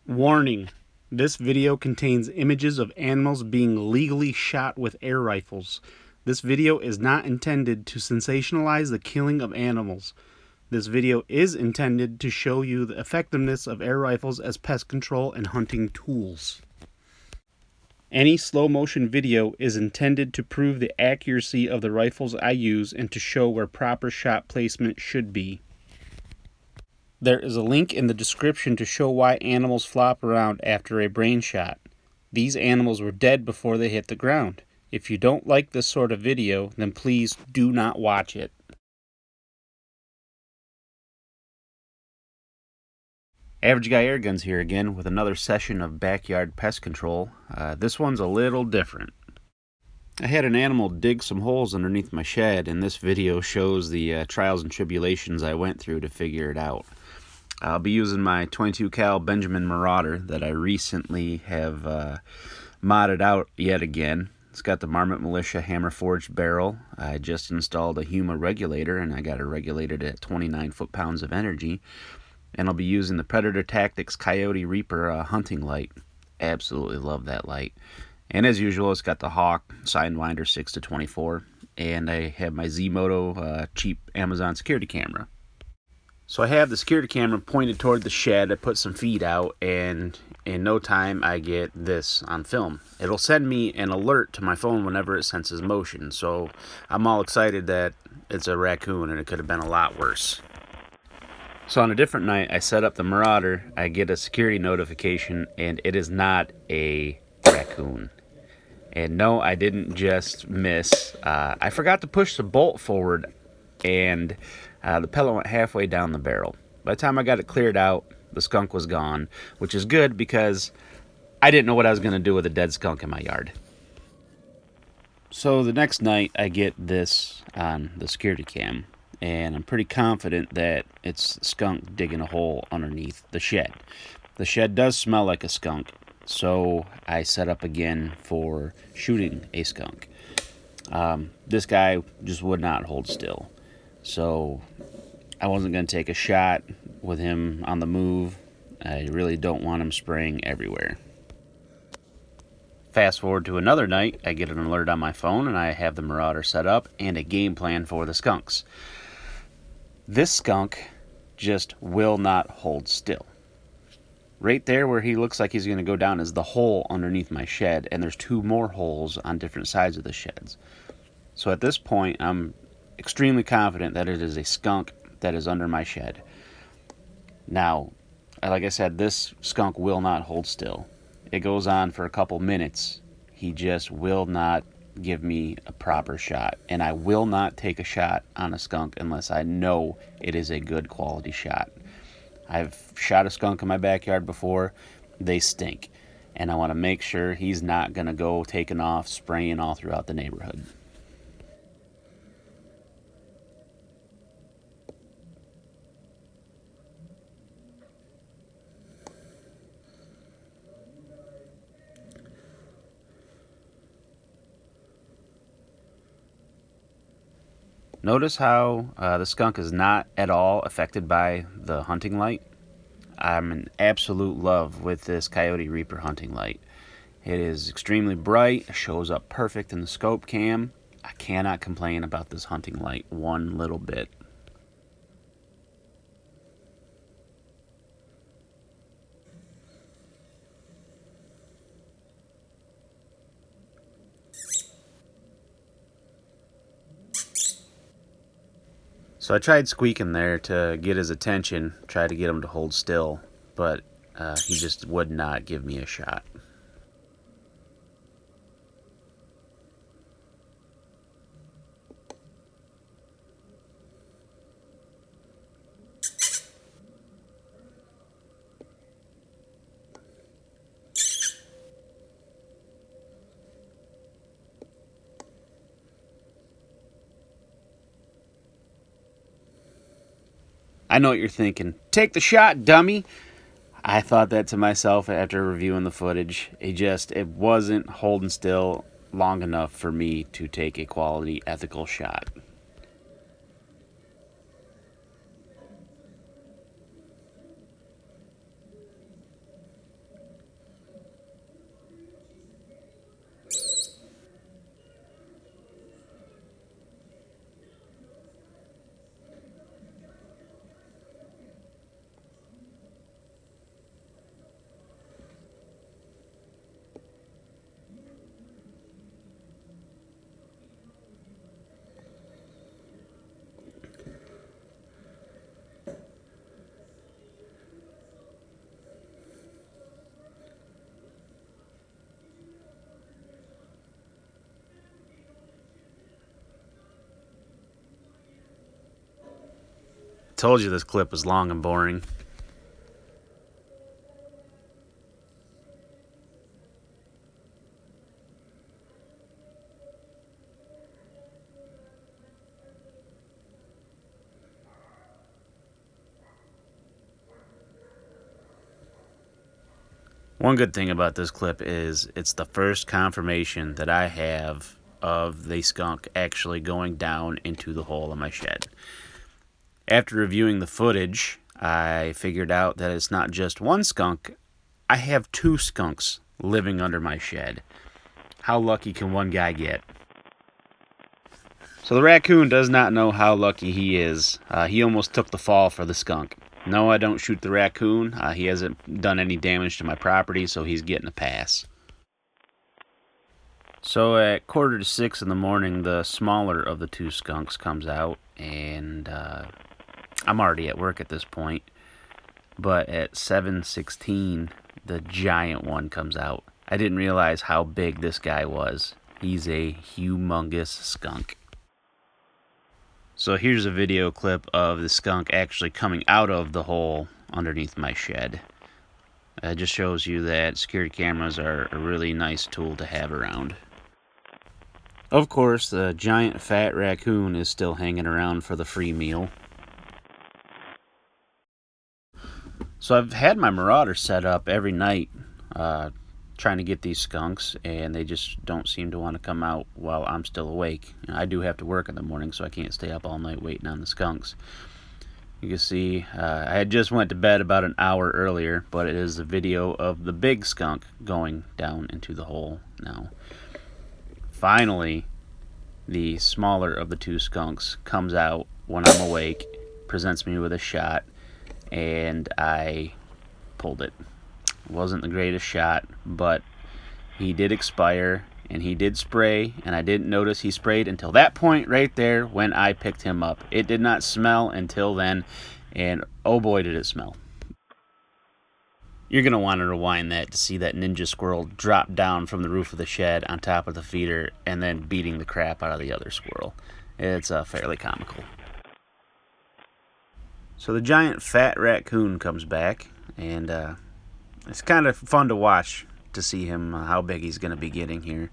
Warning: this video contains images of animals being legally shot with air rifles. This video is not intended to sensationalize the killing of animals. This video is intended to show you the effectiveness of air rifles as pest control and hunting tools. Any slow motion video is intended to prove the accuracy of the rifles I use and to show where proper shot placement should be. There is a link in the description to show why animals flop around after a brain shot. These animals were dead before they hit the ground. If you don't like this sort of video, then please do not watch it. Average Guy Airguns here again with another session of backyard pest control. This one's a little different. I had an animal dig some holes underneath my shed, and this video shows the trials and tribulations I went through to figure it out. I'll be using my 22 cal Benjamin Marauder that I recently have modded out yet again. It's got the Marmot Militia hammer forged barrel. I just installed a Huma regulator, and I got it regulated at 29 foot-pounds of energy. And I'll be using the Predator Tactics Coyote Reaper hunting light. Absolutely love that light. And as usual, it's got the Hawk Sidewinder 6-24, and I have my Z-Moto cheap Amazon security camera. So I have the security camera pointed toward the shed. I put some feed out, and in no time I get this on film. It'll send me an alert to my phone whenever it senses motion, so I'm all excited that it's a raccoon, and it could have been a lot worse. So on a different night, I set up the Marauder, I get a security notification, and it is not a raccoon. And no, I didn't just miss. I forgot to push the bolt forward, and the pellet went halfway down the barrel. By the time I got it cleared out, the skunk was gone, which is good because I didn't know what I was going to do with a dead skunk in my yard. So the next night, I get this on the security cam, and I'm pretty confident that it's a skunk digging a hole underneath the shed. The shed does smell like a skunk, so I set up again for shooting a skunk. This guy just would not hold still, so I wasn't going to take a shot with him on the move. I really don't want him spraying everywhere. Fast forward to another night, I get an alert on my phone, and I have the Marauder set up and a game plan for the skunks. This skunk just will not hold still. Right there where he looks like he's going to go down is the hole underneath my shed, and there's two more holes on different sides of the sheds. So at this point, I'm extremely confident that it is a skunk that is under my shed. Now, like I said, this skunk will not hold still. It goes on for a couple minutes. He just will not give me a proper shot, and I will not take a shot on a skunk unless I know it is a good quality shot. I've shot a skunk in my backyard before. They stink, and I want to make sure he's not going to go taking off spraying all throughout the neighborhood. Notice how the skunk is not at all affected by the hunting light. I'm in absolute love with this Coyote Reaper hunting light. It is extremely bright, shows up perfect in the scope cam. I cannot complain about this hunting light one little bit. So I tried squeaking there to get his attention, tried to get him to hold still, but he just would not give me a shot. I know what you're thinking. Take the shot, dummy. I thought that to myself after reviewing the footage. It wasn't holding still long enough for me to take a quality, ethical shot. Told you this clip was long and boring. One good thing about this clip is it's the first confirmation that I have of the skunk actually going down into the hole in my shed. After reviewing the footage, I figured out that it's not just one skunk. I have 2 skunks living under my shed. How lucky can one guy get? So the raccoon does not know how lucky he is. He almost took the fall for the skunk. No, I don't shoot the raccoon. He hasn't done any damage to my property, so he's getting a pass. So at 5:45 in the morning, the smaller of the 2 skunks comes out, and I'm already at work at this point. But at 7:16, the giant one comes out. I didn't realize how big this guy was. He's a humongous skunk. So here's a video clip of the skunk actually coming out of the hole underneath my shed. It just shows you that security cameras are a really nice tool to have around. Of course, the giant fat raccoon is still hanging around for the free meal. So I've had my Marauder set up every night trying to get these skunks, and they just don't seem to want to come out while I'm still awake. I do have to work in the morning, so I can't stay up all night waiting on the skunks. You can see I had just went to bed about an hour earlier, but it is a video of the big skunk going down into the hole now. Finally, the smaller of the 2 skunks comes out when I'm awake, presents me with a shot, and I pulled it. It wasn't the greatest shot, but he did expire, and he did spray, and I didn't notice he sprayed until that point right there when I picked him up. It did not smell until then, and oh boy did it smell. You're going to want to rewind that to see that ninja squirrel drop down from the roof of the shed on top of the feeder and then beating the crap out of the other squirrel. It's fairly comical. So the giant fat raccoon comes back, and it's kind of fun to watch to see him, how big he's going to be getting here.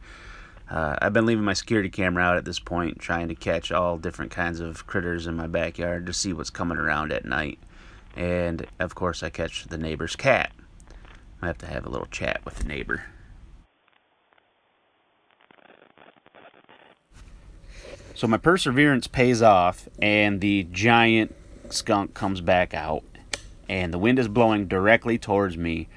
I've been leaving my security camera out at this point, trying to catch all different kinds of critters in my backyard to see what's coming around at night. And, of course, I catch the neighbor's cat. I have to have a little chat with the neighbor. So my perseverance pays off, and the giant skunk comes back out, and the wind is blowing directly towards me.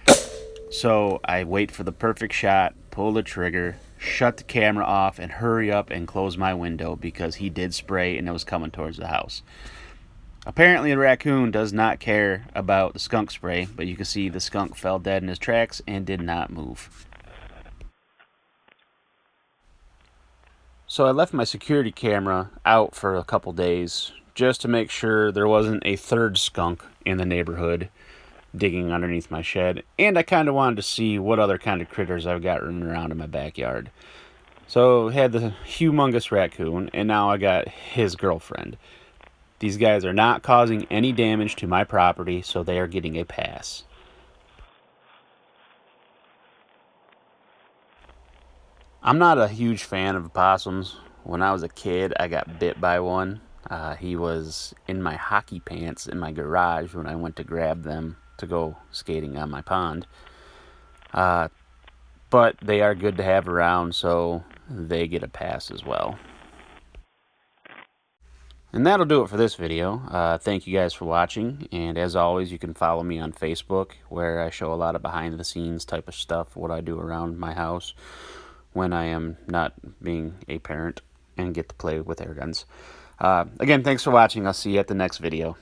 So I wait for the perfect shot, pull the trigger, shut the camera off, and hurry up and close my window because he did spray and it was coming towards the house. Apparently the raccoon does not care about the skunk spray, but you can see the skunk fell dead in his tracks and did not move. So I left my security camera out for a couple days just to make sure there wasn't a third skunk in the neighborhood digging underneath my shed, and I kind of wanted to see what other kind of critters I've got running around in my backyard. So I had the humongous raccoon, and now I got his girlfriend. These guys are not causing any damage to my property, so they are getting a pass. I'm not a huge fan of opossums. When I was a kid, I got bit by one. He was in my hockey pants in my garage when I went to grab them to go skating on my pond. But they are good to have around, so they get a pass as well. And that'll do it for this video. Thank you guys for watching, and as always, you can follow me on Facebook, where I show a lot of behind-the-scenes type of stuff, what I do around my house when I am not being a parent and get to play with air guns. Again, thanks for watching. I'll see you at the next video.